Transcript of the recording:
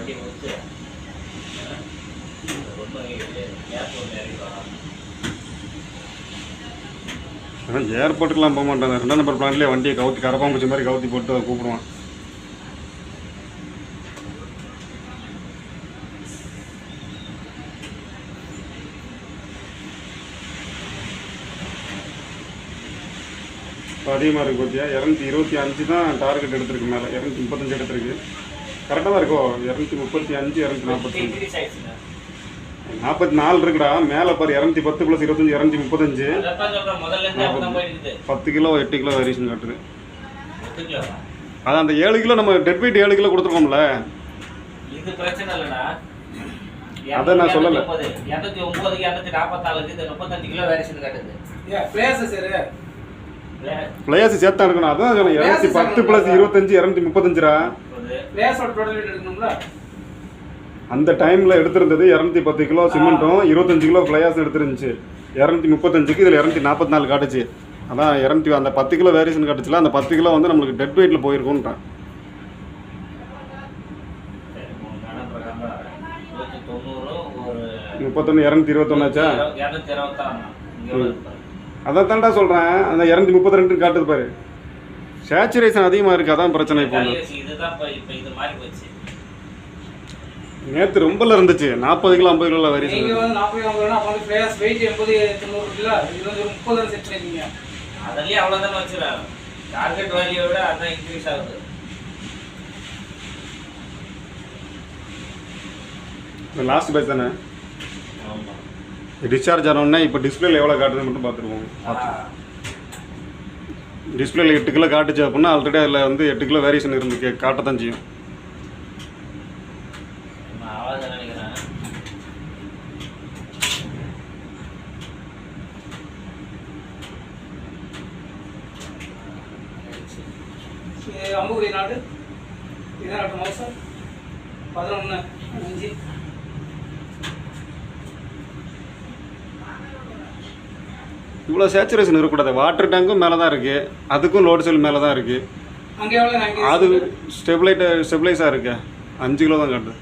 வண்டி முடிச்சு ரொம்ப ஏர்போர்ட்டுக்கெலாம் போக மாட்டாங்க. 2 நம்பர் பிளான்லேயே வண்டியை கவுத்தி கரப்பாம்பூச்சி மாதிரி கவுத்தி போட்டு கூப்பிடுவான். இப்போ அதிகமாக இருக்குது பார்த்தியா, 225 தான் டார்கெட் எடுத்துருக்கு. மேலே 235 எடுத்துருக்கு. கரெக்டாக தான் இருக்கோ, 235 245 44 இருக்குடா. மேலே பாரு 210 + 25 235. 10 கிலோ 8 கிலோ வேரியேஷன் காட்டுது. அதான் அந்த 7 கிலோ நம்ம டெட் வெயிட் 7 கிலோ கொடுத்துருக்கோம்ல, இது பிரச்சனை இல்லைண்ணா. அதை நான் சொல்லலை. 209 244 இது 35 கிலோ வேரியேஷன் காட்டுது. பிளேஸ் சேர்த்தா எடுக்கணும். அதான் சொன்னேன் 210 + 25 235ரா. அந்த டைமில் எடுத்திருந்தது 210 கிலோ சிமெண்ட்டும் 25 கிலோ பிளேயாஸும் எடுத்துருந்துச்சு. 235க்கு இதில் 244 காட்டுச்சு. அதான் 200 அந்த 10 கிலோ வேரியேஷன் காட்டுச்சுல, அந்த 10 கிலோ வந்து நம்மளுக்கு டெட் வெயிட்டில் போயிருக்கும்ன்றான். 31 221 ஆச்சா? அதை தான்டா சொல்கிறேன். அந்த 232 காட்டுது பாரு. சேச்சுரேஷன் அதிகமாக இருக்குது, அதான் பிரச்சனை. இப்போ நேற்று ரொம்பல இருந்துச்சு. 40 kilo 50 kilo variation. Last batch தானே டிஸ்சார்ஜ் ஆனோடனே. இப்போ டிஸ்பிளேல எவ்வளோ காட்டுதுன்னு மட்டும் பார்த்துருவோம். டிஸ்பிளேல 8 கிலோ காட்டுச்சு அப்படின்னா ஆல்ரெடி அதில் வந்து 8 கிலோ வேரியேஷன் இருந்து காட்டத்தான் செய்யும். அம்புகுடி நாடு இதனாட்டு மாதம் 11/5. இவ்வளோ சேச்சுரேஷன் இருக்கக்கூடாது. வாட்டர் டேங்க்கும் மேலே தான் இருக்குது, அதுக்கும் லோடு செல் மேலே தான் இருக்குது. அங்கே எவ்வளோ? அது ஸ்டெபிளைஸாக இருக்கு. 5 கிலோ தான் காட்டுது.